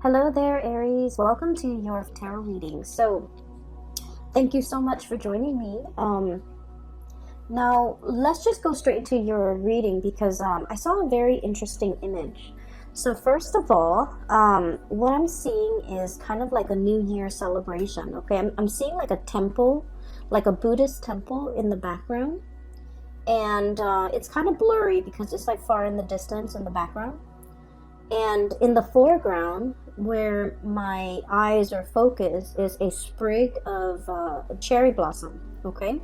Hello there, Aries. Welcome to your tarot reading. So, thank you so much for joining me. Now, let's just go straight into your reading because I saw a very interesting image. So, first of all, what I'm seeing is kind of like a New Year celebration. Okay, I'm seeing like a temple, like a Buddhist temple in the background, and it's kind of blurry because it's like far in the distance in the background. And in the foreground, where my eyes are focused, is a sprig of cherry blossom. Okay,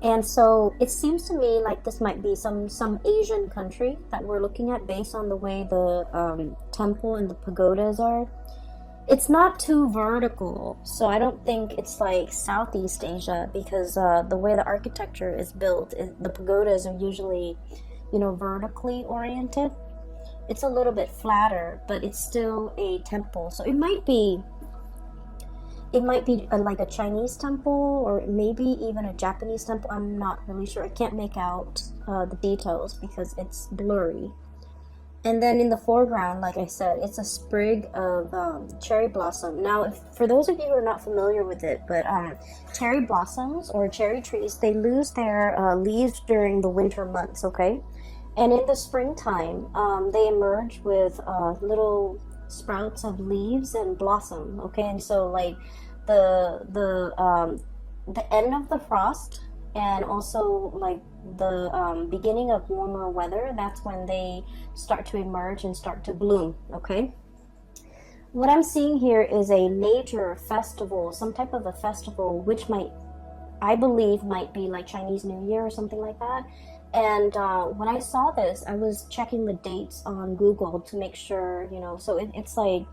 and so it seems to me like this might be some Asian country that we're looking at based on the way the temple and the pagodas are. It's not too vertical, so I don't think it's like Southeast Asia because the way the architecture is built, the pagodas are usually, vertically oriented. It's a little bit flatter, but it's still a temple. So it might be like a Chinese temple or maybe even a Japanese temple. I'm not really sure. I can't make out the details because it's blurry. And then in the foreground, like I said, it's a sprig of cherry blossom. Now, for those of you who are not familiar with it, but cherry blossoms or cherry trees, they lose their leaves during the winter months, okay? And in the springtime, they emerge with little sprouts of leaves and blossom. Okay, and so like the end of the frost, and also like the beginning of warmer weather, that's when they start to emerge and start to bloom. Okay. What I'm seeing here is a major festival, some type of a festival, which I believe might be like Chinese New Year or something like that. And when I saw this, I was checking the dates on Google to make sure, so it's like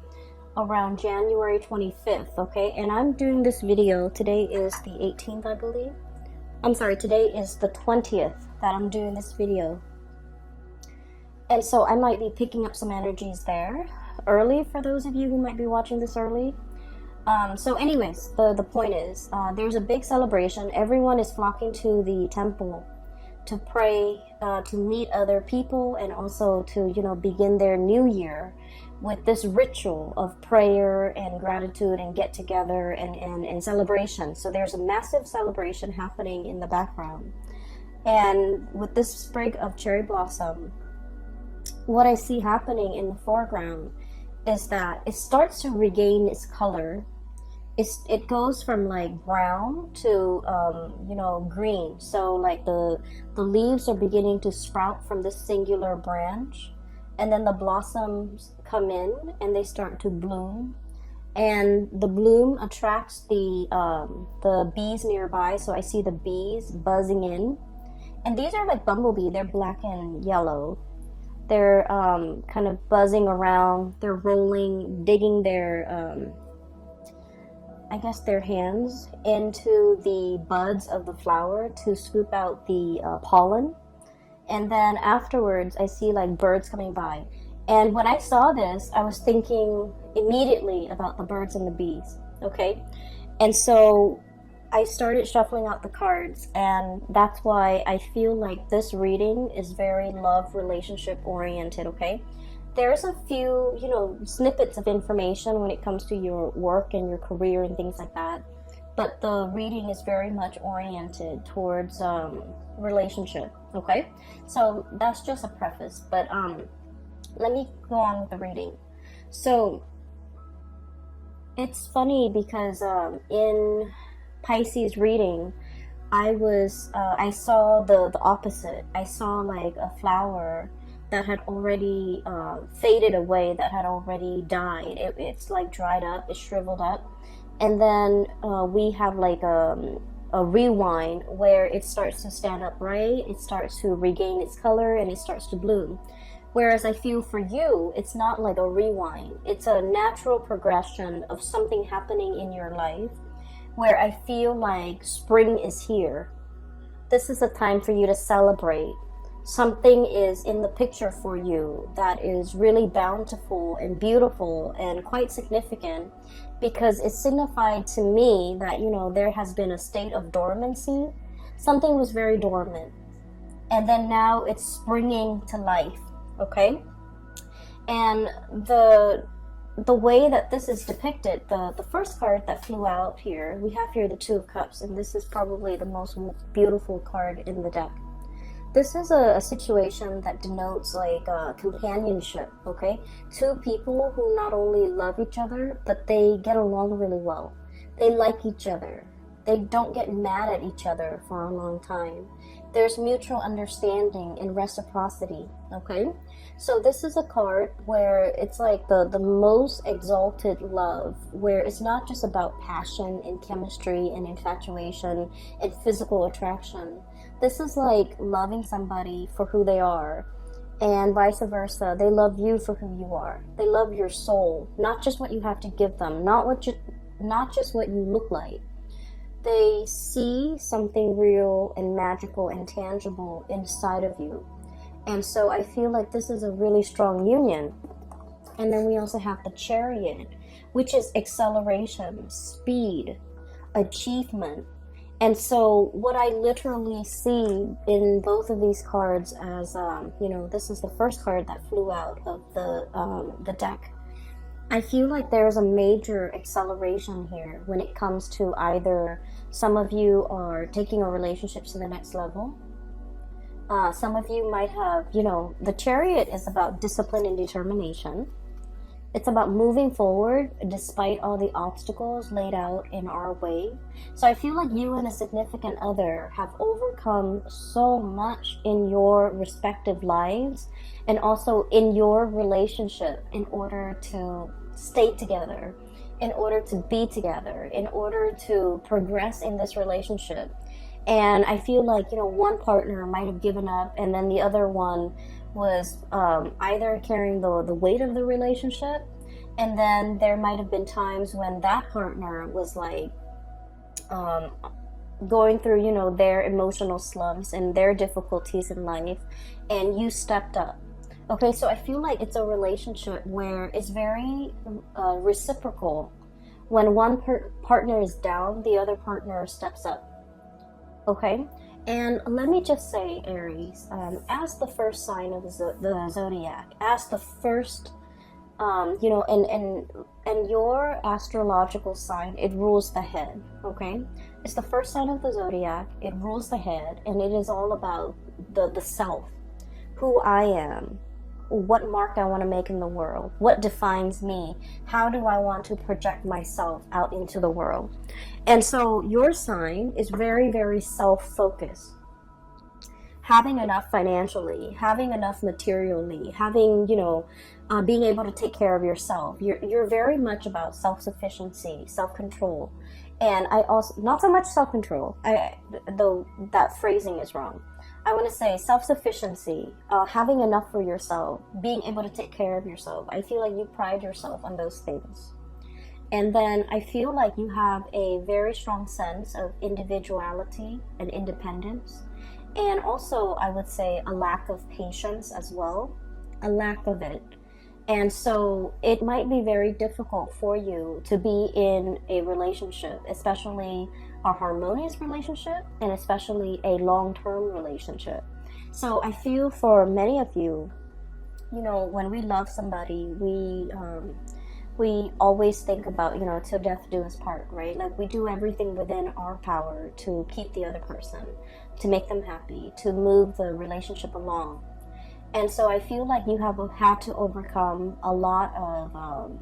around January 25th, okay? And I'm doing this video, today is the 18th, I believe. I'm sorry, today is the 20th that I'm doing this video. And so I might be picking up some energies there early for those of you who might be watching this early. So anyways, the point is, there's a big celebration. Everyone is flocking to the temple to pray, to meet other people, and also to, begin their new year with this ritual of prayer and gratitude and get together and celebration. So there's a massive celebration happening in the background. And with this sprig of cherry blossom, what I see happening in the foreground is that it starts to regain its color. It goes from like brown to green. So like the leaves are beginning to sprout from this singular branch, and then the blossoms come in and they start to bloom, and the bloom attracts the bees nearby. So I see the bees buzzing in, and these are like bumblebee. They're black and yellow. They're kind of buzzing around. They're rolling, digging their their hands into the buds of the flower to scoop out the pollen. And then afterwards, I see like birds coming by. And when I saw this, I was thinking immediately about the birds and the bees, okay? And so I started shuffling out the cards, and that's why I feel like this reading is very love relationship oriented, okay? There's a few, snippets of information when it comes to your work and your career and things like that. But the reading is very much oriented towards relationship, okay? So that's just a preface, but let me go on with the reading. So it's funny because in Pisces reading, I saw the opposite. I saw like a flower that had already faded away, that had already died. It's like dried up, it's shriveled up. And then we have like a rewind where it starts to stand upright, it starts to regain its color, and it starts to bloom. Whereas I feel for you, it's not like a rewind. It's a natural progression of something happening in your life where I feel like spring is here. This is a time for you to celebrate. Something is in the picture for you that is really bountiful and beautiful and quite significant, because it signified to me that, there has been a state of dormancy. Something was very dormant. And then now it's springing to life, okay? And the the way that this is depicted, the first card that flew out here, we have here the Two of Cups, and this is probably the most beautiful card in the deck. This is a situation that denotes like companionship, okay? Two people who not only love each other, but they get along really well. They like each other. They don't get mad at each other for a long time. There's mutual understanding and reciprocity, okay? So this is a card where it's like the most exalted love, where it's not just about passion and chemistry and infatuation and physical attraction. This is like loving somebody for who they are, and vice versa. They love you for who you are. They love your soul, not just what you have to give them, not just what you look like. They see something real and magical and tangible inside of you. And so I feel like this is a really strong union. And then we also have the Chariot, which is acceleration, speed, achievement. And so what I literally see in both of these cards as, this is the first card that flew out of the deck. I feel like there's a major acceleration here when it comes to either some of you are taking a relationship to the next level. Some of you might have, the Chariot is about discipline and determination. It's about moving forward despite all the obstacles laid out in our way. So I feel like you and a significant other have overcome so much in your respective lives and also in your relationship in order to stay together, in order to be together, in order to progress in this relationship. And I feel like, one partner might have given up and then the other one was either carrying the weight of the relationship, and then there might have been times when that partner was like going through, their emotional slumps and their difficulties in life, and you stepped up. Okay, so I feel like it's a relationship where it's very reciprocal. When one partner is down, the other partner steps up. Okay, and let me just say, Aries, as the first sign of the zodiac, as the first, and your astrological sign, it rules the head. Okay, it's the first sign of the zodiac. It rules the head, and it is all about the self, who I am, what mark I want to make in the world, what defines me, how do I want to project myself out into the world. And so your sign is very, very self-focused. Having enough financially, having enough materially, having, being able to take care of yourself. You're very much about self-sufficiency, self-control. And I also, not so much self-control, though that phrasing is wrong. I want to say self-sufficiency, having enough for yourself, being able to take care of yourself. I feel like you pride yourself on those things. And then I feel like you have a very strong sense of individuality and independence. And also, I would say a lack of patience as well, a lack of it. And so it might be very difficult for you to be in a relationship, especially a harmonious relationship, and especially a long-term relationship. So I feel for many of you, when we love somebody, we always think about, till death do us part, right? Like we do everything within our power to keep the other person, to make them happy, to move the relationship along. And so I feel like you have had to overcome a lot of,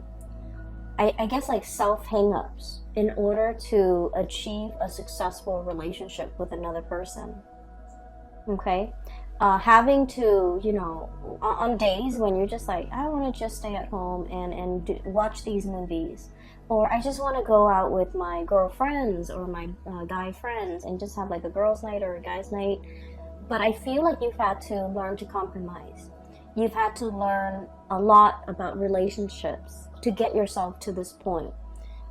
I guess, like self-hang-ups in order to achieve a successful relationship with another person. Okay? Having to, on days when you're just like, I want to just stay at home and watch these movies. Or I just want to go out with my girlfriends or my guy friends and just have like a girls' night or a guys' night. But I feel like you've had to learn to compromise. You've had to learn a lot about relationships to get yourself to this point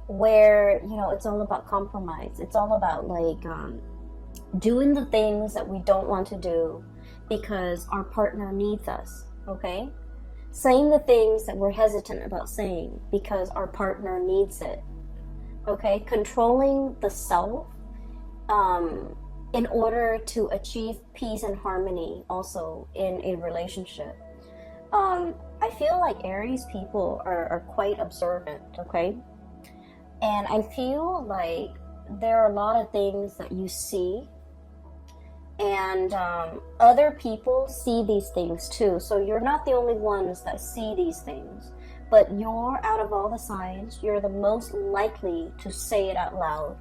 where, it's all about compromise. It's all about like doing the things that we don't want to do because our partner needs us, okay? Saying the things that we're hesitant about saying because our partner needs it, okay? Controlling the self, in order to achieve peace and harmony also in a relationship. I feel like Aries people are quite observant, okay? And I feel like there are a lot of things that you see, and other people see these things too. So you're not the only ones that see these things, but you're, out of all the signs, you're the most likely to say it out loud.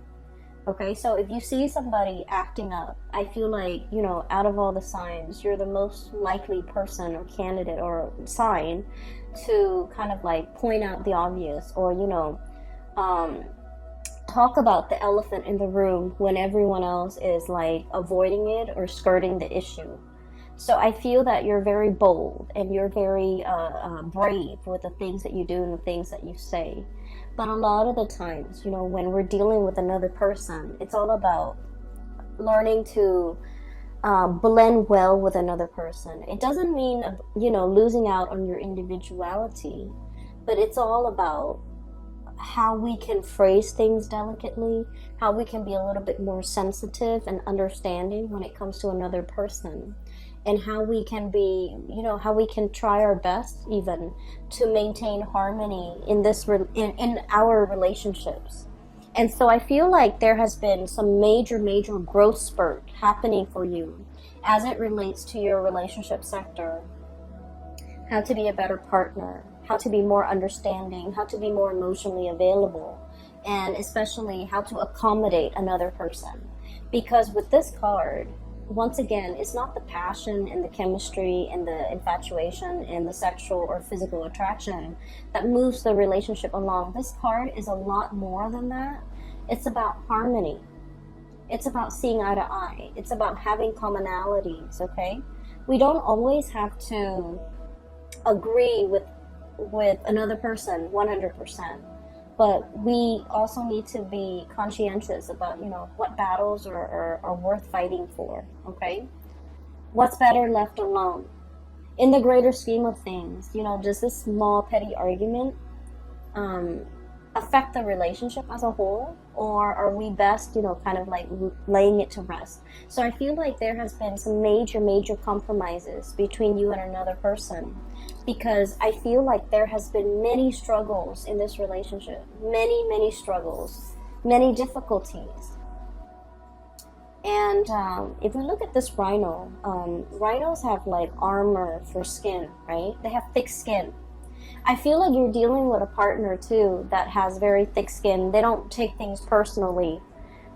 Okay, so if you see somebody acting up, I feel like, you know, out of all the signs, you're the most likely person or candidate or sign to kind of like point out the obvious, or, you know, talk about the elephant in the room when everyone else is like avoiding it or skirting the issue. So I feel that you're very bold and you're very brave with the things that you do and the things that you say. But a lot of the times, you know, when we're dealing with another person, it's all about learning to blend well with another person. It doesn't mean, you know, losing out on your individuality, but it's all about how we can phrase things delicately, how we can be a little bit more sensitive and understanding when it comes to another person, and how we can be, you know, how we can try our best even to maintain harmony in this in our relationships. And so I feel like there has been some major growth spurt happening for you as it relates to your relationship sector. How to be a better partner, how to be more understanding, how to be more emotionally available, and especially how to accommodate another person. Because with this card, once again, it's not the passion and the chemistry and the infatuation and the sexual or physical attraction that moves the relationship along. This card is a lot more than that. It's about harmony. It's about seeing eye to eye. It's about having commonalities, okay? We don't always have to agree with another person 100%. But we also need to be conscientious about, you know, what battles are worth fighting for, okay? What's better left alone? In the greater scheme of things, you know, does this small petty argument affect the relationship as a whole? Or are we best, you know, kind of like laying it to rest? So I feel like there has been some major compromises between you and another person, because I feel like there has been many struggles in this relationship, many struggles, many difficulties. And if we look at this rhino, rhinos have like armor for skin, right? They have thick skin. I feel like you're dealing with a partner too that has very thick skin. They don't take things personally,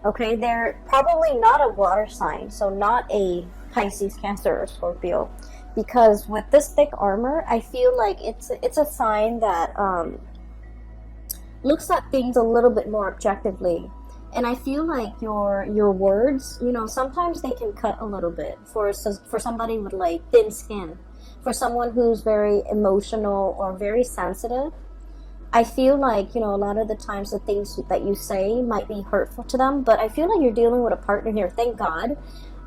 okay? They're probably not a water sign, so not a Pisces, Cancer, or Scorpio. Because with this thick armor, I feel like it's a sign that looks at things a little bit more objectively. And I feel like your words, you know, sometimes they can cut a little bit for somebody with like thin skin. For someone who's very emotional or very sensitive, I feel like, you know, a lot of the times the things that you say might be hurtful to them. But I feel like you're dealing with a partner here. Thank God.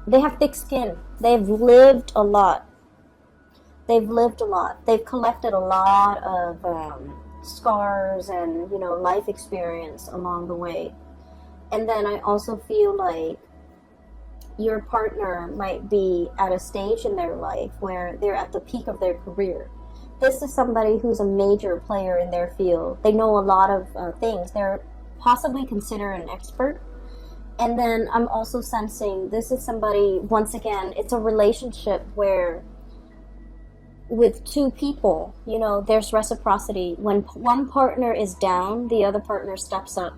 They have thick skin. They've lived a lot. They've lived a lot. They've collected a lot of scars and, you know, life experience along the way. And then I also feel like your partner might be at a stage in their life where they're at the peak of their career. This is somebody who's a major player in their field. They know a lot of things. They're possibly considered an expert. And then I'm also sensing this is somebody, once again, it's a relationship where with two people, you know, there's reciprocity. When one partner is down, the other partner steps up.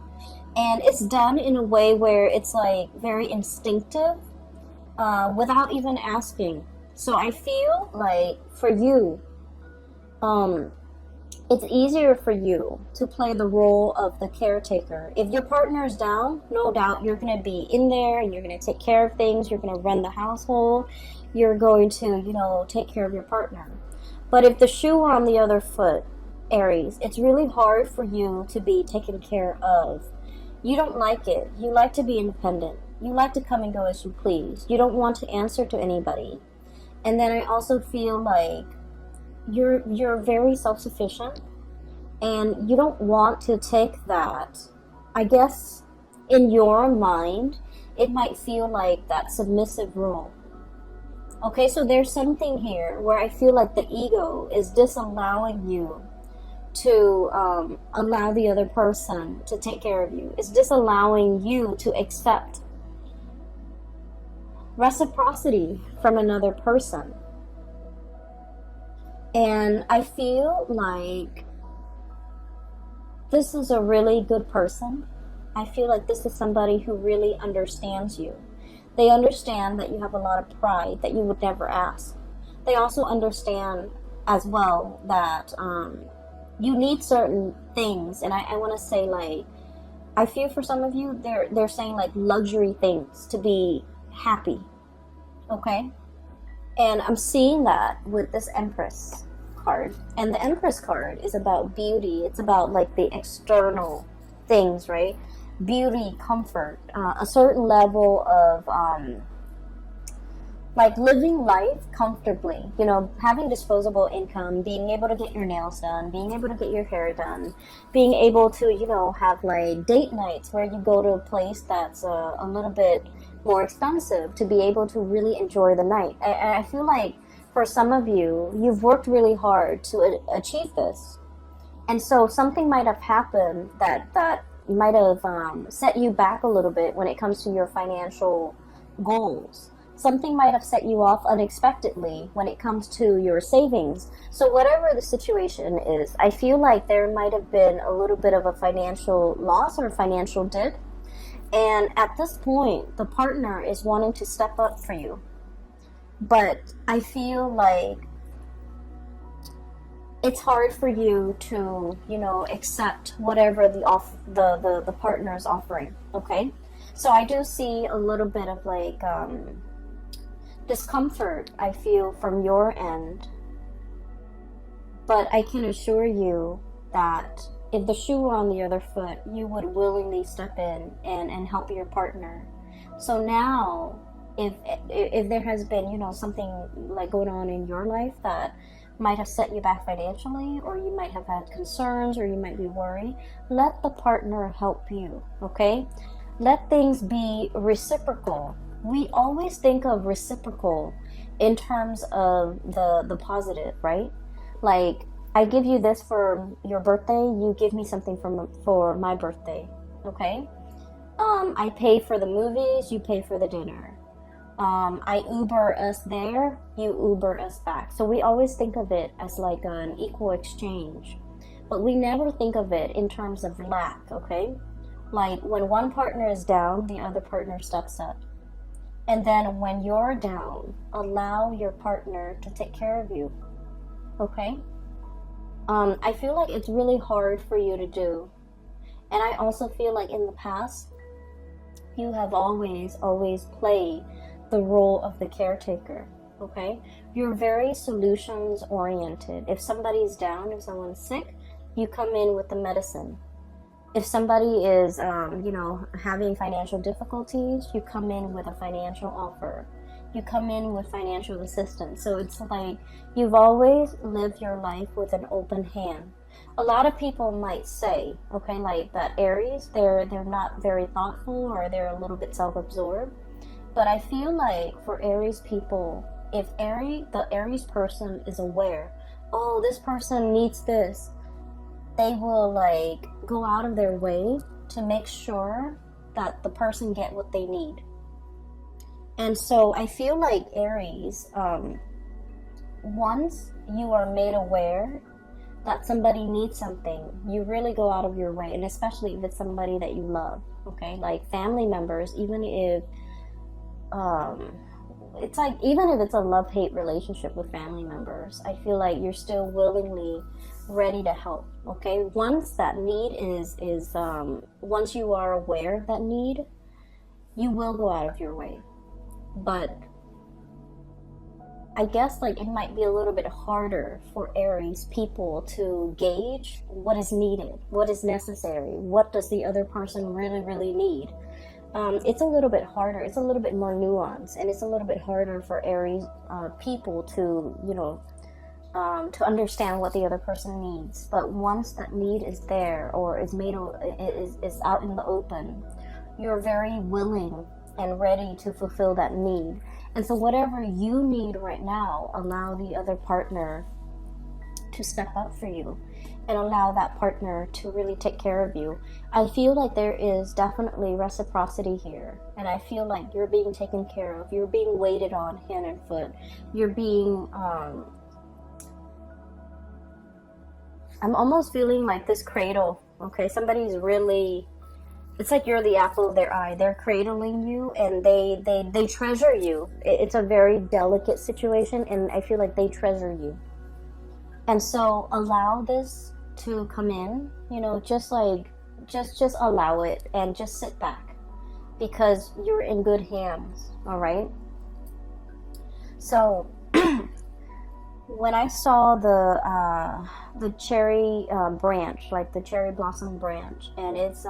And it's done in a way where it's like very instinctive, without even asking. So I feel like for you, it's easier for you to play the role of the caretaker. If your partner is down, no doubt you're going to be in there and you're going to take care of things. You're going to run the household. You're going to, you know, take care of your partner. But if the shoe were on the other foot, Aries, it's really hard for you to be taken care of. You don't like it. You like to be independent. You like to come and go as you please. You don't want to answer to anybody. And then I also feel like you're very self-sufficient, and you don't want to take that. I guess in your mind, it might feel like that submissive role. Okay, so there's something here where I feel like the ego is disallowing you to allow the other person to take care of you. It's disallowing you to accept reciprocity from another person. And I feel like this is a really good person. I feel like this is somebody who really understands you. They understand that you have a lot of pride that you would never ask. They also understand as well that you need certain things. And I want to say, like, I feel for some of you, they're saying like luxury things to be happy. Okay? And I'm seeing that with this Empress card. And the Empress card is about beauty. It's about like the external things, right? Beauty, comfort, a certain level of like living life comfortably, you know, having disposable income, being able to get your nails done, being able to get your hair done, being able to, you know, have like date nights where you go to a place that's a little bit more expensive to be able to really enjoy the night. I feel like for some of you, you've worked really hard to achieve this. And so something might have happened that might have set you back a little bit when it comes to your financial goals. Something might have set you off unexpectedly when it comes to your savings. So whatever the situation is, I feel like there might have been a little bit of a financial loss or financial dip. And at this point, the partner is wanting to step up for you. But I feel like it's hard for you to, you know, accept whatever the partner is offering, okay? So I do see a little bit of like discomfort, I feel, from your end. But I can assure you that if the shoe were on the other foot, you would willingly step in and help your partner. So now, if there has been, you know, something like going on in your life that might have set you back financially, or you might have had concerns, or you might be worried, let the partner help you, okay? Let things be reciprocal. We always think of reciprocal in terms of the positive, right? Like, I give you this for your birthday, you give me something for my birthday, okay? I pay for the movies, you pay for the dinner. I Uber us there, you Uber us back. So we always think of it as like an equal exchange. But we never think of it in terms of lack, okay? Like when one partner is down, the other partner steps up. And then when you're down, allow your partner to take care of you, okay? I feel like it's really hard for you to do. And I also feel like in the past, you have always played the role of the caretaker, okay? You're very solutions oriented. If somebody's down, if someone's sick, you come in with the medicine. If somebody is, you know, having financial difficulties, you come in with a financial offer. You come in with financial assistance. So it's like you've always lived your life with an open hand. A lot of people might say, okay, like that Aries, they're not very thoughtful, or they're a little bit self-absorbed. But I feel like for Aries people, if the Aries person is aware, oh, this person needs this, they will like go out of their way to make sure that the person get what they need. And so I feel like Aries, once you are made aware that somebody needs something, you really go out of your way. And especially if it's somebody that you love, okay? Like family members, even if it's like, even if it's a love-hate relationship with family members, I feel like you're still willingly ready to help, okay? Once that need is once you are aware of that need, you will go out of your way. But I guess like it might be a little bit harder for Aries people to gauge what is needed, what is necessary, what does the other person really need. It's a little bit harder, it's a little bit more nuanced, and it's a little bit harder for Aries people to, you know, to understand what the other person needs. But once that need is there, or is made, is out in the open, you're very willing and ready to fulfill that need. And so whatever you need right now, allow the other partner to step up for you and allow that partner to really take care of you. I feel like there is definitely reciprocity here, and I feel like you're being taken care of. You're being waited on hand and foot. You're being I'm almost feeling like this cradle. Okay, somebody's really, it's like you're the apple of their eye. They're cradling you, and they treasure you. It's a very delicate situation, and I feel like they treasure you. And so allow this to come in, you know, just allow it and just sit back, because you're in good hands. All right. So when I saw the cherry branch, like the cherry blossom branch, and it's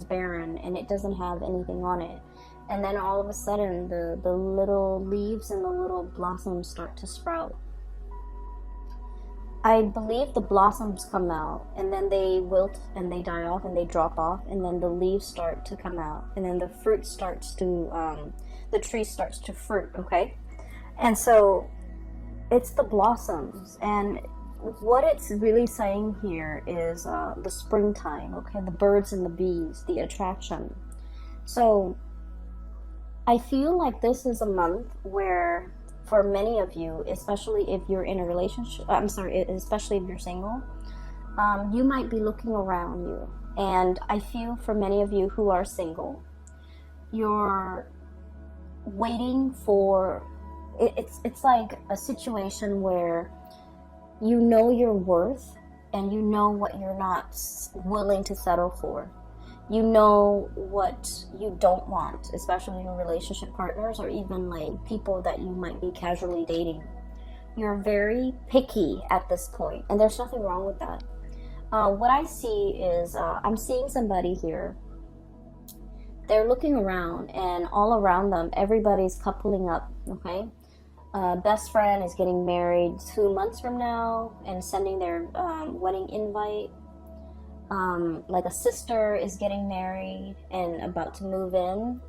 barren and it doesn't have anything on it, and then all of a sudden the little leaves and the little blossoms start to sprout. I believe the blossoms come out, and then they wilt and they die off and they drop off, and then the leaves start to come out, and then the fruit starts to the tree starts to fruit. Okay, and so it's the blossoms, and what it's really saying here is the springtime. Okay, the birds and the bees, the attraction. So I feel like this is a month where, for many of you, especially if you're in a relationship, especially if you're single, you might be looking around you. And I feel for many of you who are single, you're waiting for, it's like a situation where you know your worth and you know what you're not willing to settle for. You know what you don't want, especially your relationship partners or even like people that you might be casually dating. You're very picky at this point, and there's nothing wrong with that. What I see is I'm seeing somebody here. They're looking around, and all around them, everybody's coupling up, okay? Best friend is getting married 2 months from now and sending their wedding invite. Like a sister is getting married and about to move in.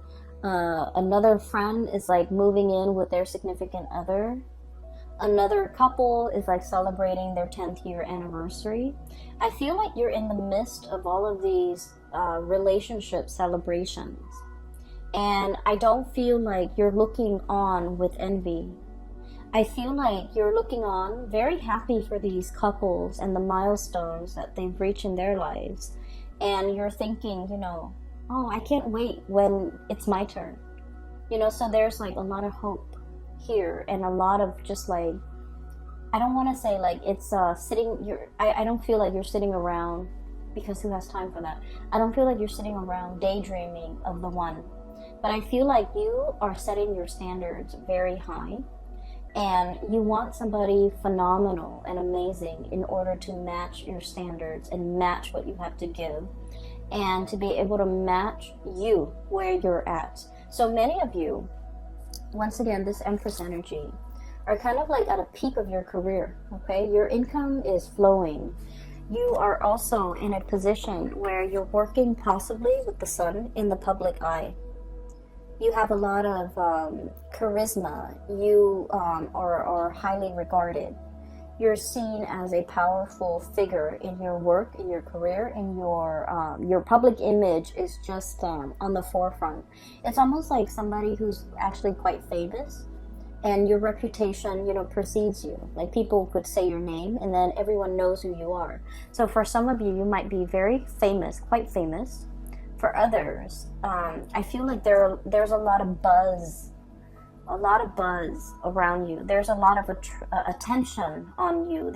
Another friend is like moving in with their significant other. Another couple is like celebrating their 10th year anniversary. I feel like you're in the midst of all of these relationship celebrations. And I don't feel like you're looking on with envy. I feel like you're looking on very happy for these couples and the milestones that they've reached in their lives. And you're thinking, you know, oh, I can't wait when it's my turn. You know, so there's like a lot of hope here, and a lot of just like, I don't want to say like it's I don't feel like you're sitting around, because who has time for that? I don't feel like you're sitting around daydreaming of the one. But I feel like you are setting your standards very high. And you want somebody phenomenal and amazing in order to match your standards and match what you have to give, and to be able to match you where you're at. So many of you, once again, this Empress energy, are kind of like at a peak of your career, okay? Your income is flowing. You are also in a position where you're working possibly with the sun in the public eye. You have a lot of charisma. You are highly regarded. You're seen as a powerful figure in your work, in your career, and your public image is just on the forefront. It's almost like somebody who's actually quite famous, and your reputation, you know, precedes you. Like people could say your name, and then everyone knows who you are. So for some of you, you might be very famous, quite famous. For others, I feel like there's a lot of buzz around you. There's a lot of attention on you.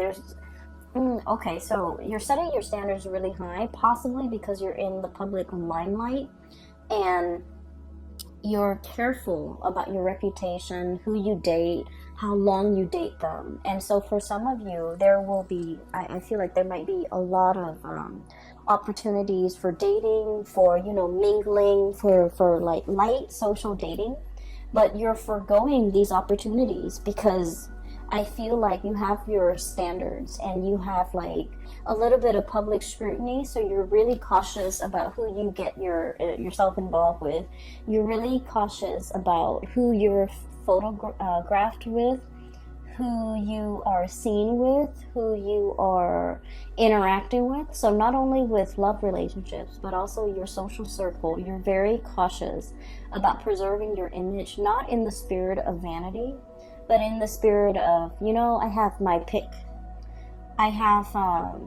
Okay, so you're setting your standards really high, possibly because you're in the public limelight, and you're careful about your reputation, who you date, how long you date them. And so for some of you, there will be, I feel like there might be a lot of opportunities for dating, for, you know, mingling, for like light social dating, but you're foregoing these opportunities because I feel like you have your standards and you have like a little bit of public scrutiny, so you're really cautious about who you get yourself involved with. You're really cautious about who you're photographed with, who you are seen with, who you are interacting with. So not only with love relationships, but also your social circle. You're very cautious about preserving your image, not in the spirit of vanity, but in the spirit of, you know, I have my pick. I have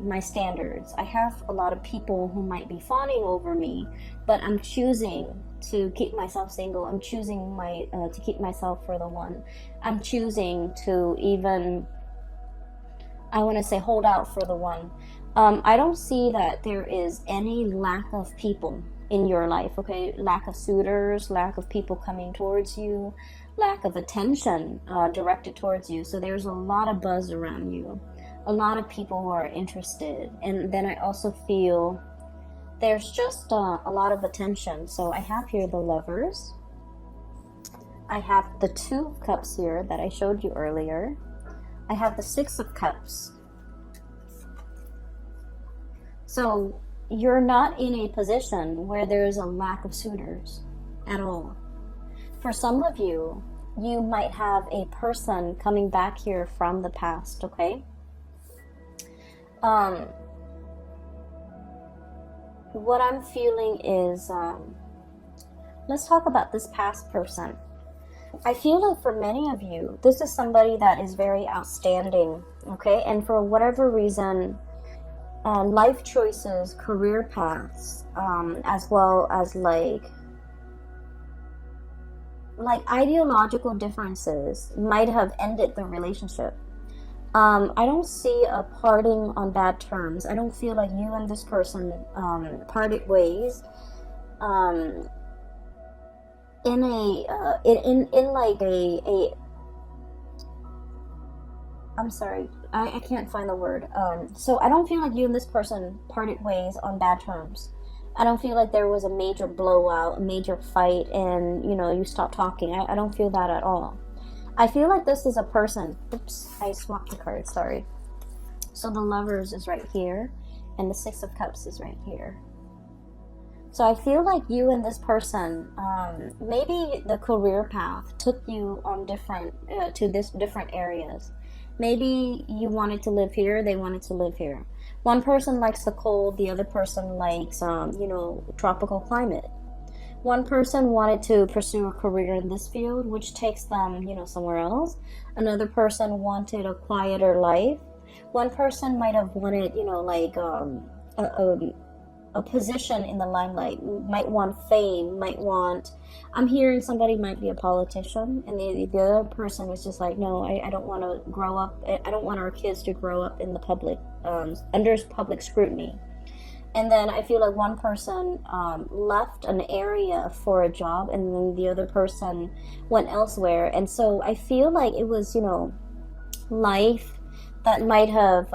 my standards. I have a lot of people who might be fawning over me, but I'm choosing to keep myself single. I'm choosing to keep myself for the one. I'm choosing to even, I want to say, hold out for the one. I don't see that there is any lack of people in your life, okay? Lack of suitors, lack of people coming towards you, lack of attention directed towards you. So there's a lot of buzz around you, a lot of people who are interested. And then I also feel there's just a lot of attention. So I have here the Lovers. I have the Two of Cups here that I showed you earlier. I have the Six of Cups. So you're not in a position where there's a lack of suitors at all. For some of you, you might have a person coming back here from the past, okay? What I'm feeling is, let's talk about this past person. I feel like for many of you, this is somebody that is very outstanding, okay? And for whatever reason, life choices, career paths, as well as like ideological differences might have ended the relationship. I don't see a parting on bad terms. I don't feel like you and this person parted ways in like a I'm sorry, I can't find the word. So I don't feel like you and this person parted ways on bad terms. I don't feel like there was a major blowout, a major fight, and, you know, you stopped talking. I don't feel that at all. I feel like this is a person. Oops, I swapped the card, sorry. So the Lovers is right here, and the Six of Cups is right here. So I feel like you and this person, maybe the career path took you on different areas. Maybe you wanted to live here, they wanted to live here. One person likes the cold, the other person likes, tropical climate. One person wanted to pursue a career in this field, which takes them, somewhere else. Another person wanted a quieter life. One person might have wanted, a position in the limelight, might want fame, I'm hearing somebody might be a politician, and the other person was just like, no, I don't want to grow up, I don't want our kids to grow up in the public, under public scrutiny. And then I feel like one person left an area for a job, and then the other person went elsewhere. And so I feel like it was, life that might have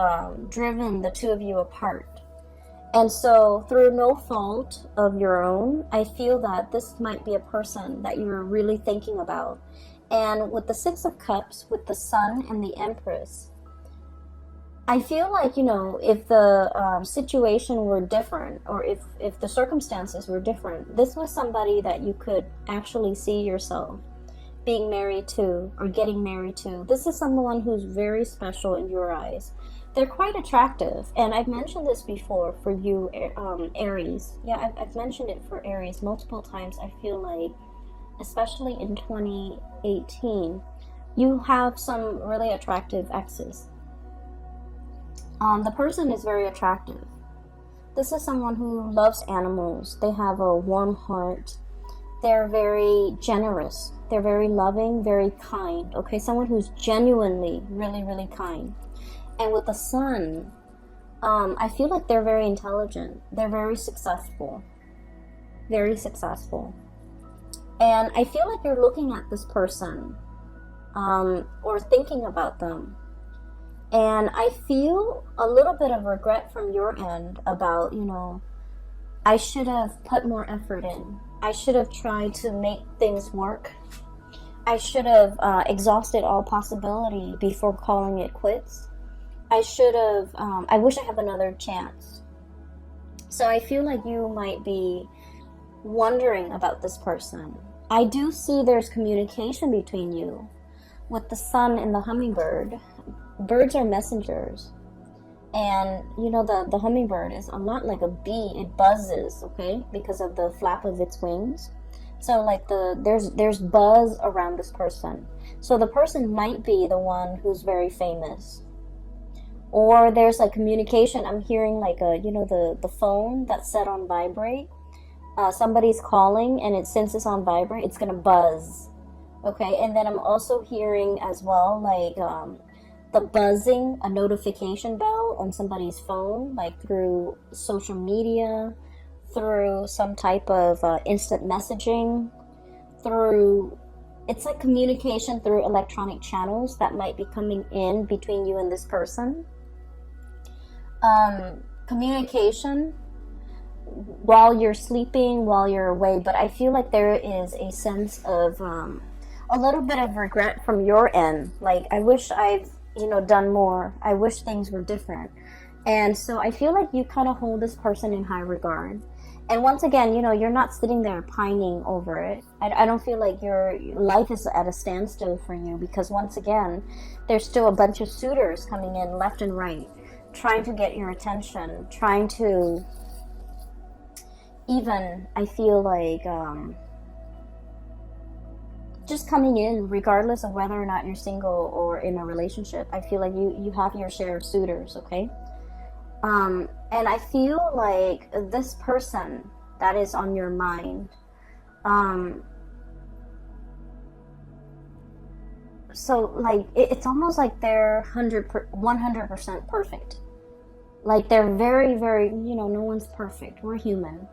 driven the two of you apart. And so through no fault of your own, I feel that this might be a person that you're really thinking about. And with the Six of Cups, with the Sun and the Empress, I feel like, if the situation were different, or if the circumstances were different, this was somebody that you could actually see yourself being married to or getting married to. This is someone who's very special in your eyes. They're quite attractive, and I've mentioned this before for you, Aries. Yeah, I've mentioned it for Aries multiple times. I feel like, especially in 2018, you have some really attractive exes. The person is very attractive. This is someone who loves animals. They have a warm heart. They're very generous. They're very loving, very kind. Okay, someone who's genuinely really, really kind. And with the Sun, I feel like they're very intelligent. They're very successful. Very successful. And I feel like you're looking at this person, or thinking about them. And I feel a little bit of regret from your end about, I should have put more effort in. I should have tried to make things work. I should have exhausted all possibility before calling it quits. I should have, I wish I have another chance. So I feel like you might be wondering about this person. I do see there's communication between you. With the sun and the hummingbird, birds are messengers. And you know, the hummingbird is a lot like a bee. It buzzes, okay, because of the flap of its wings. So like there's buzz around this person. So the person might be the one who's very famous. Or there's like communication. I'm hearing like the phone that's set on vibrate. Somebody's calling, and since it's on vibrate, it's gonna buzz. Okay, and then I'm also hearing as well like the buzzing, a notification bell on somebody's phone, like through social media, through some type of instant messaging, it's like communication through electronic channels that might be coming in between you and this person. Communication while you're sleeping, while you're away, but I feel like there is a sense of a little bit of regret from your end. Like, I wish I've done more. I wish things were different. And so I feel like you kind of hold this person in high regard. And once again, you're not sitting there pining over it. I don't feel like your life is at a standstill for you, because once again, there's still a bunch of suitors coming in left and right, trying to get your attention, trying to even, I feel like, just coming in regardless of whether or not you're single or in a relationship. I feel like you have your share of suitors, okay? And I feel like this person that is on your mind, so like it's almost like they're 100% perfect. Like they're very, very, no one's perfect. We're humans.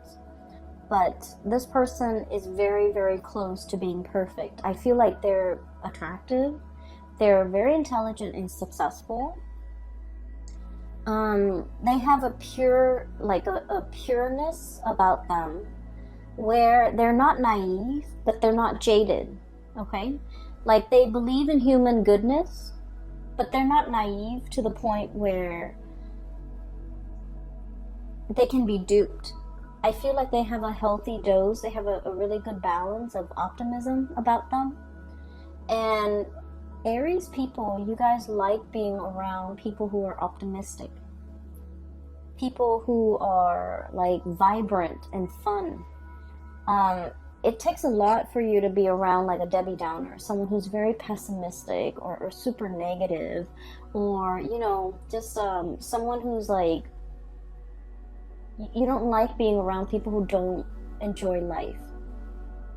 But this person is very, very close to being perfect. I feel like they're attractive. They're very intelligent and successful. They have a pure, like a pureness about them, where they're not naive, but they're not jaded, okay? Like they believe in human goodness, but they're not naive to the point where they can be duped. I feel like they have a healthy dose. They have a really good balance of optimism about them. And Aries people, you guys like being around people who are optimistic. People who are like vibrant and fun. It takes a lot for you to be around like a Debbie Downer, someone who's very pessimistic or super negative, or, just someone who's like, you don't like being around people who don't enjoy life,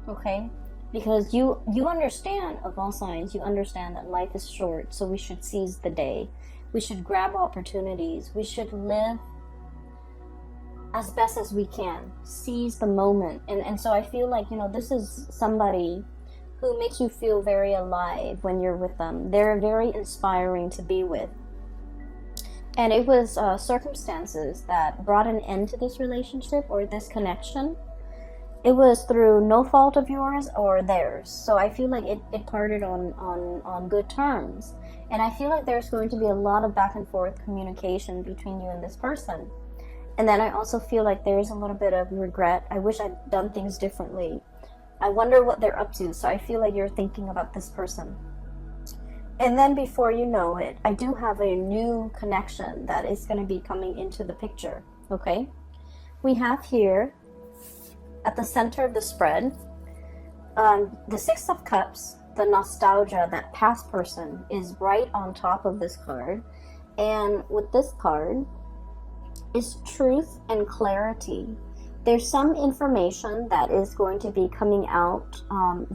okay? Because you understand, of all signs, you understand that life is short, so we should seize the day. We should grab opportunities. We should live as best as we can. Seize the moment. And so I feel like, this is somebody who makes you feel very alive when you're with them. They're very inspiring to be with. And it was circumstances that brought an end to this relationship or this connection. It was through no fault of yours or theirs. So I feel like it parted on good terms. And I feel like there's going to be a lot of back and forth communication between you and this person. And then I also feel like there's a little bit of regret. I wish I'd done things differently. I wonder what they're up to. So I feel like you're thinking about this person. And then before you know it, I do have a new connection that is going to be coming into the picture, okay? We have here, at the center of the spread, the Six of Cups, the nostalgia, that past person, is right on top of this card. And with this card is truth and clarity. There's some information that is going to be coming out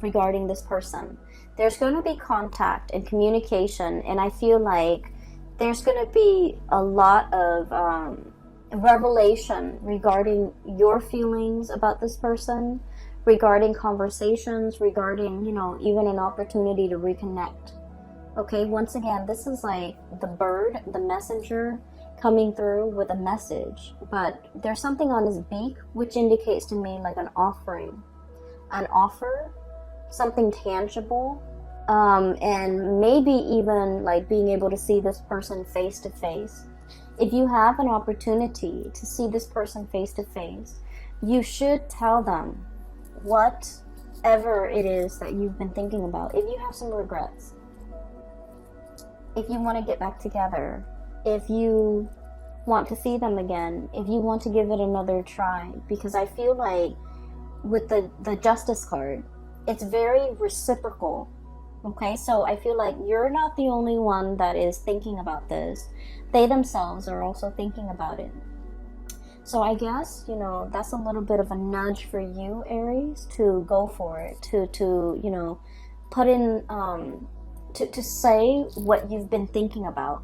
regarding this person. There's going to be contact and communication, and I feel like there's going to be a lot of revelation regarding your feelings about this person, regarding conversations, regarding, even an opportunity to reconnect. Okay, once again, this is like the bird, the messenger, coming through with a message, but there's something on his beak which indicates to me like an offering, an offer, something tangible, and maybe even like being able to see this person face to face. If you have an opportunity to see this person face to face, you should tell them whatever it is that you've been thinking about. If you have some regrets, if you want to get back together, if you want to see them again, if you want to give it another try, because I feel like with the Justice card, it's very reciprocal. Okay, so I feel like you're not the only one that is thinking about this. They themselves are also thinking about it. So I guess, you know, that's a little bit of a nudge for you, Aries, to go for it, to you know, put in, to say what you've been thinking about.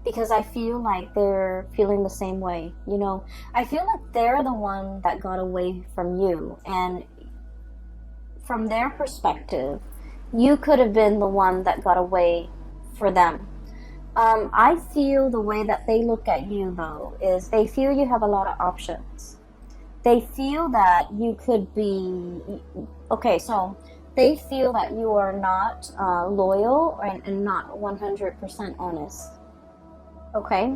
Because I feel like they're feeling the same way, you know. I feel like they're the one that got away from you. And from their perspective, you could have been the one that got away for them. I feel the way that they look at you, though, is they feel you have a lot of options. They feel that you could be... Okay, so they feel that you are not loyal and not 100% honest. Okay?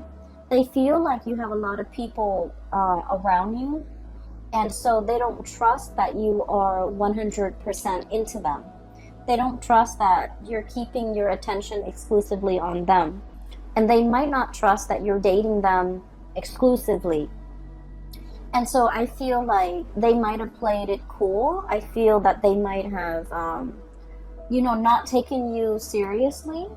They feel like you have a lot of people around you, and so they don't trust that you are 100% into them. They don't trust that you're keeping your attention exclusively on them. And they might not trust that you're dating them exclusively. And so I feel like they might have played it cool. I feel that they might have, you know, not taken you seriously.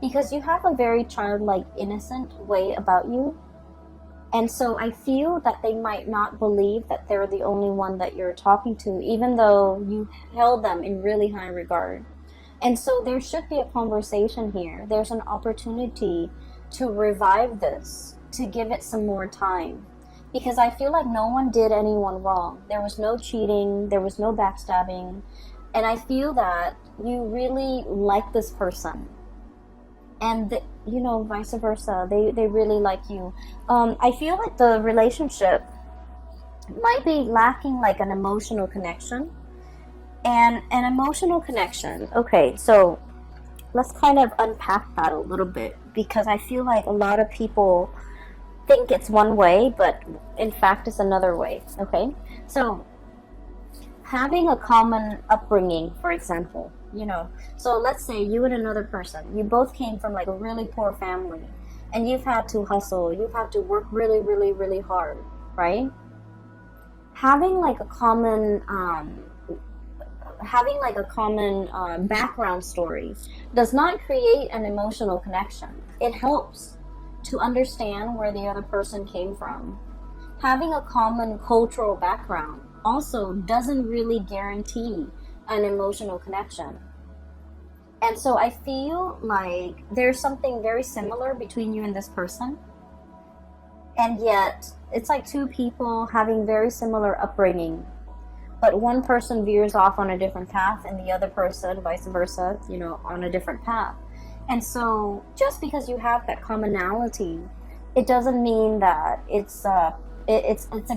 Because you have a very childlike, innocent way about you. And so I feel that they might not believe that they're the only one that you're talking to, even though you held them in really high regard. And so there should be a conversation here. There's an opportunity to revive this, to give it some more time. Because I feel like no one did anyone wrong. There was no cheating, there was no backstabbing. And I feel that you really like this person. And, you know, vice versa. They really like you. I feel like the relationship might be lacking like an emotional connection. And an emotional connection. Okay, so let's kind of unpack that a little bit. Because I feel like a lot of people think it's one way, but in fact it's another way. Okay? So, having a common upbringing, for example. You know, so let's say you and another person, you both came from like a really poor family, and you've had to hustle, you've had to work really, really, really hard, right? Having like a common, background story does not create an emotional connection. It helps to understand where the other person came from. Having a common cultural background also doesn't really guarantee an emotional connection. And so I feel like there's something very similar between you and this person. And yet, it's like two people having very similar upbringing. But one person veers off on a different path and the other person, vice versa, you know, on a different path. And so, just because you have that commonality, it doesn't mean that it's a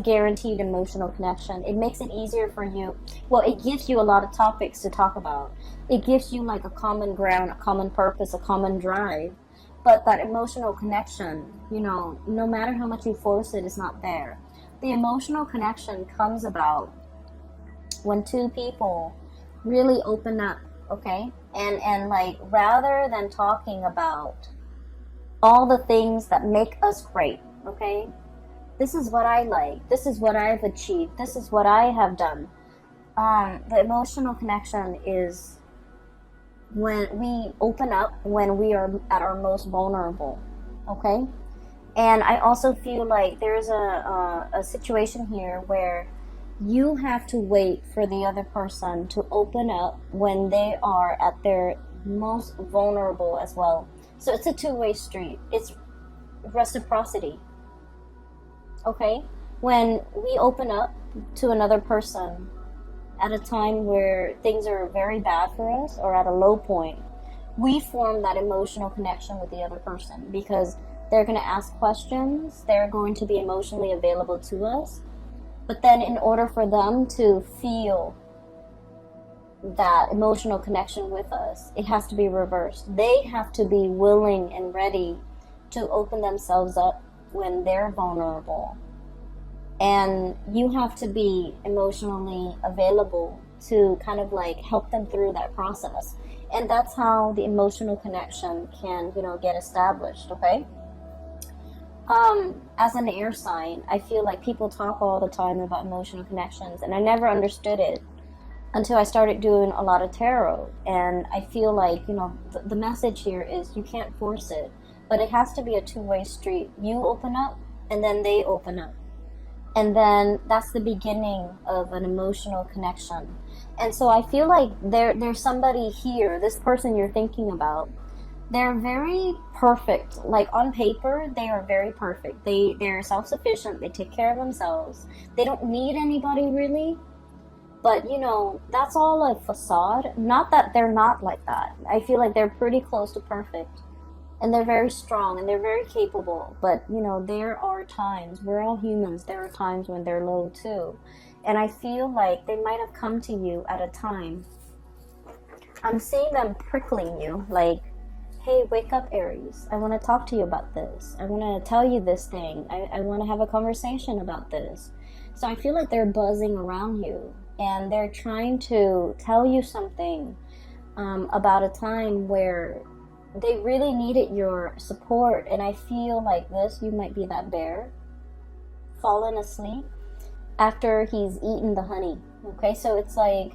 guaranteed emotional connection. It makes it easier for you. Well, it gives you a lot of topics to talk about. It gives you like a common ground, a common purpose, a common drive. But that emotional connection, you know, no matter how much you force it, is not there. The emotional connection comes about when two people really open up, okay? And like, rather than talking about all the things that make us great, okay? This is what I like. This is what I've achieved. This is what I have done. The emotional connection is when we open up, when we are at our most vulnerable. Okay? And I also feel like there's a situation here where you have to wait for the other person to open up when they are at their most vulnerable as well. So it's a two-way street. It's reciprocity. Okay? When we open up to another person at a time where things are very bad for us or at a low point, we form that emotional connection with the other person because they're going to ask questions, they're going to be emotionally available to us. But then in order for them to feel that emotional connection with us, it has to be reversed. They have to be willing and ready to open themselves up when they're vulnerable. And you have to be emotionally available to kind of like help them through that process. And that's how the emotional connection can, get established, okay? As an air sign, I feel like people talk all the time about emotional connections, and I never understood it until I started doing a lot of tarot. And I feel like, the message here is you can't force it, but it has to be a two-way street. You open up, and then they open up. And then that's the beginning of an emotional connection. And so I feel like there's somebody here, this person you're thinking about, they're very perfect. Like on paper, they are very perfect. They're self-sufficient. They take care of themselves. They don't need anybody really. But, that's all a facade. Not that they're not like that. I feel like they're pretty close to perfect. And they're very strong and they're very capable. But, there are times, we're all humans, there are times when they're low too. And I feel like they might have come to you at a time. I'm seeing them prickling you, like, hey, wake up, Aries. I want to talk to you about this. I want to tell you this thing. I want to have a conversation about this. So I feel like they're buzzing around you. And they're trying to tell you something about a time where they really needed your support. And I feel like you might be that bear fallen asleep after he's eaten the honey. Okay, so it's like,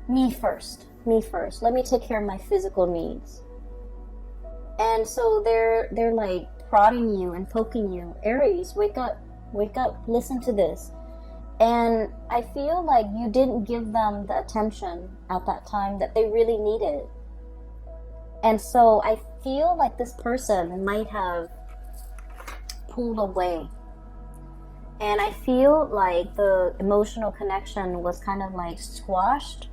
me first. Let me take care of my physical needs. And so they're like prodding you and poking you. Aries, wake up, listen to this. And I feel like you didn't give them the attention at that time that they really needed. And so I feel like this person might have pulled away. And I feel like the emotional connection was kind of like squashed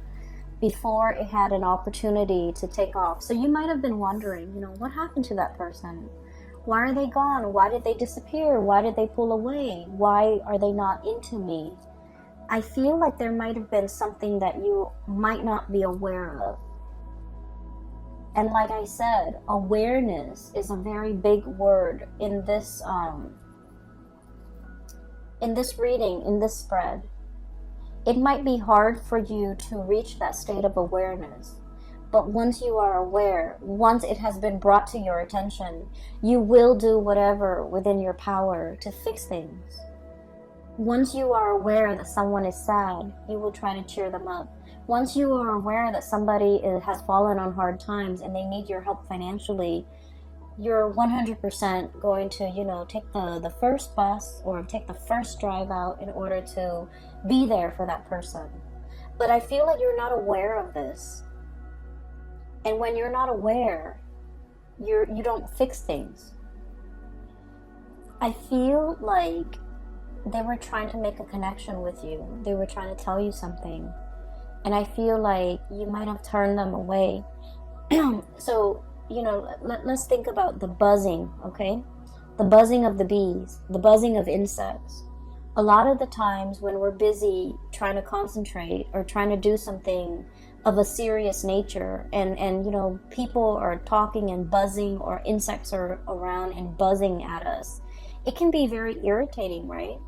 before it had an opportunity to take off. So you might have been wondering, what happened to that person? Why are they gone? Why did they disappear? Why did they pull away? Why are they not into me? I feel like there might have been something that you might not be aware of. And like I said, awareness is a very big word in this reading, in this spread. It might be hard for you to reach that state of awareness. But once you are aware, once it has been brought to your attention, you will do whatever within your power to fix things. Once you are aware that someone is sad, you will try to cheer them up. Once you are aware that somebody has fallen on hard times and they need your help financially, you're 100% going to, take the first bus or take the first drive out in order to be there for that person. But I feel like you're not aware of this. And when you're not aware, you don't fix things. I feel like they were trying to make a connection with you. They were trying to tell you something. And I feel like you might have turned them away. So, let's think about the buzzing, okay? The buzzing of the bees, the buzzing of insects. A lot of the times when we're busy trying to concentrate or trying to do something of a serious nature, and people are talking and buzzing, or insects are around and buzzing at us, it can be very irritating, right?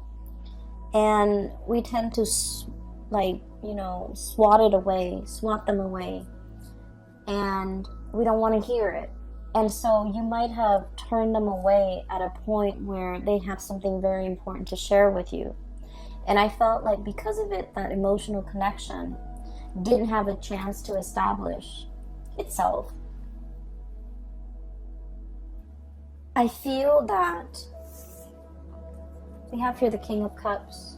And we tend to swat them away, and we don't want to hear it. And so you might have turned them away at a point where they have something very important to share with you. And I felt like because of it, that emotional connection didn't have a chance to establish itself. I feel that we have here the King of Cups.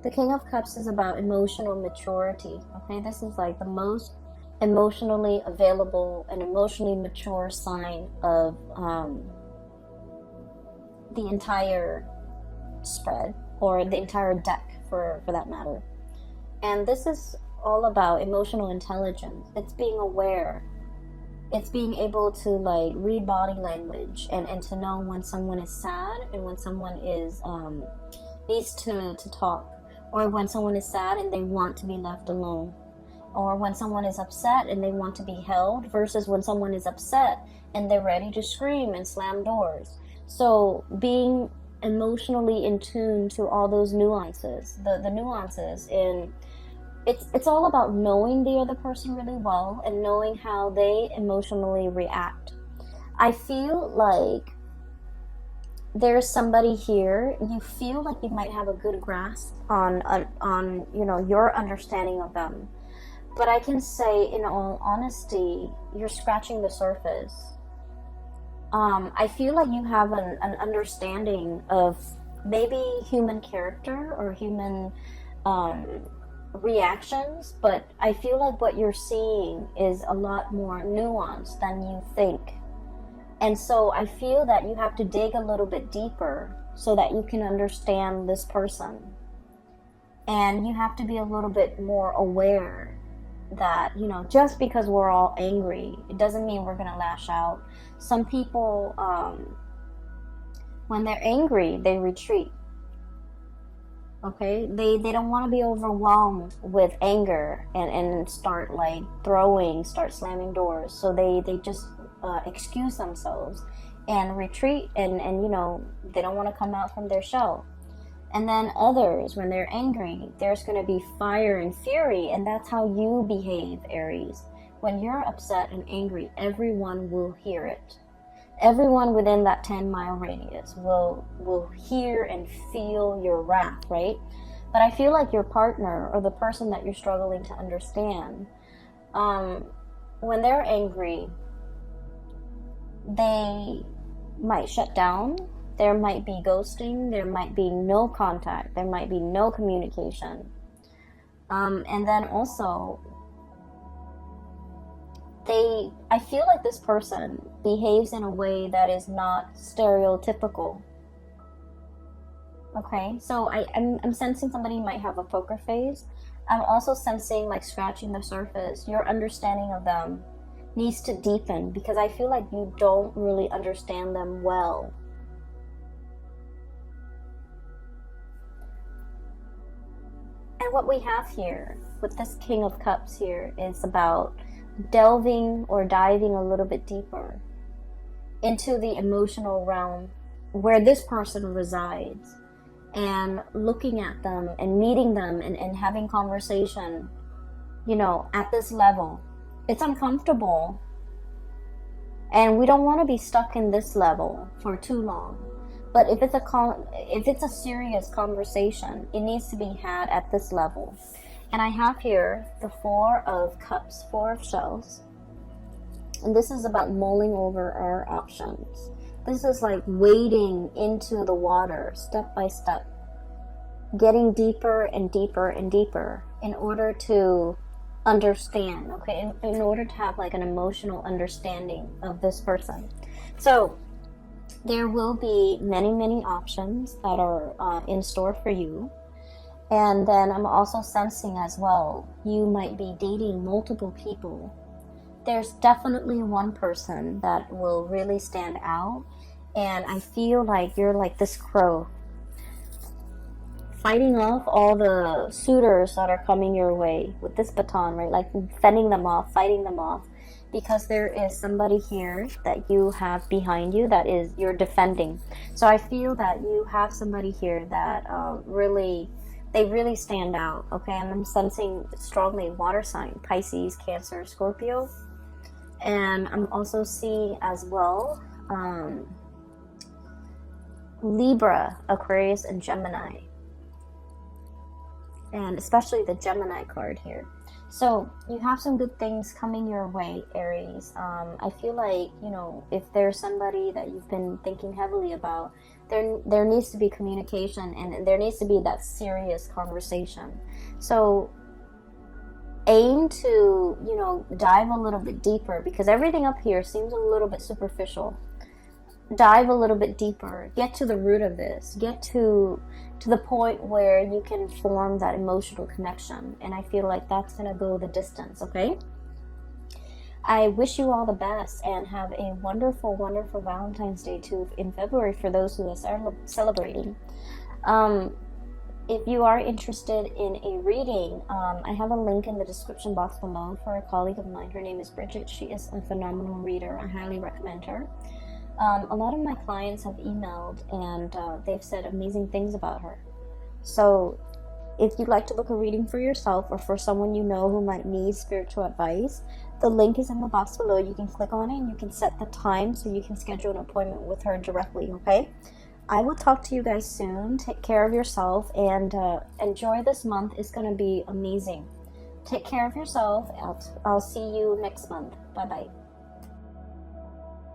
The King of Cups is about emotional maturity. Okay, this is like the most emotionally available and emotionally mature sign of the entire spread, or the entire deck for that matter. And this is all about emotional intelligence. It's being aware. It's being able to read body language and to know when someone is sad and when someone is needs to talk, or when someone is sad and they want to be left alone. or when someone is upset and they want to be held, versus when someone is upset and they're ready to scream and slam doors. So being emotionally in tune to all those nuances, the nuances in it's all about knowing the other person really well and knowing how they emotionally react. I feel like there's somebody here, you feel like you might have a good grasp on you know, your understanding of them. But I can say, in all honesty, you're scratching the surface. I feel like you have an understanding of maybe human character or human reactions, but I feel like what you're seeing is a lot more nuanced than you think. And so I feel that you have to dig a little bit deeper so that you can understand this person. And you have to be a little bit more aware that, you know, just because we're all angry, it doesn't mean we're going to lash out. Some people, when they're angry, they retreat. Okay? They don't want to be overwhelmed with anger and start like start slamming doors. So they just excuse themselves and retreat and you know, they don't want to come out from their shell. And then others, when they're angry, there's going to be fire and fury, and that's how you behave, Aries. When you're upset and angry, everyone will hear it. Everyone within that 10-mile radius will hear and feel your wrath, right? But I feel like your partner or the person that you're struggling to understand, when they're angry, they might shut down. There might be ghosting, there might be no contact, there might be no communication. And then also, I feel like this person behaves in a way that is not stereotypical. Okay, so I'm sensing somebody might have a poker face. I'm also sensing like scratching the surface. Your understanding of them needs to deepen because I feel like you don't really understand them well. And what we have here with this King of Cups here is about delving or diving a little bit deeper into the emotional realm where this person resides and looking at them and meeting them and having conversation, you know, at this level. It's uncomfortable and we don't want to be stuck in this level for too long. But if it's a serious conversation, it needs to be had at this level. And I have here the Four of Cups, Four of Shells. And this is about mulling over our options. This is like wading into the water step by step, getting deeper and deeper and deeper in order to understand, okay? In order to have like an emotional understanding of this person. So there will be many options that are in store for you. And then I'm also sensing as well, you might be dating multiple people. There's definitely one person that will really stand out. And I feel like you're like this crow, fighting off all the suitors that are coming your way with this baton, right? Like fending them off, fighting them off. Because there is somebody here that you have behind you that is you're defending. So I feel that you have somebody here that they really stand out, okay? And I'm sensing strongly water sign, Pisces, Cancer, Scorpio. And I'm also seeing as well Libra, Aquarius, and Gemini. And especially the Gemini card here. So you have some good things coming your way, Aries. I feel like, you know, if there's somebody that you've been thinking heavily about, there needs to be communication and there needs to be that serious conversation. So aim to, you know, dive a little bit deeper because everything up here seems a little bit superficial. Dive a little bit deeper. Get to the root of this. Get to the point where you can form that emotional connection. And I feel like that's going to go the distance, okay? I wish you all the best and have a wonderful, wonderful Valentine's Day too in February for those who are celebrating. if you are interested in a reading, I have a link in the description box below for a colleague of mine. Her name is Bridget. She is a phenomenal reader. I highly recommend her. A lot of my clients have emailed and they've said amazing things about her. So if you'd like to book a reading for yourself or for someone you know who might need spiritual advice, the link is in the box below. You can click on it and you can set the time so you can schedule an appointment with her directly, okay? I will talk to you guys soon. Take care of yourself and enjoy this month. It's going to be amazing. Take care of yourself. I'll see you next month. Bye-bye.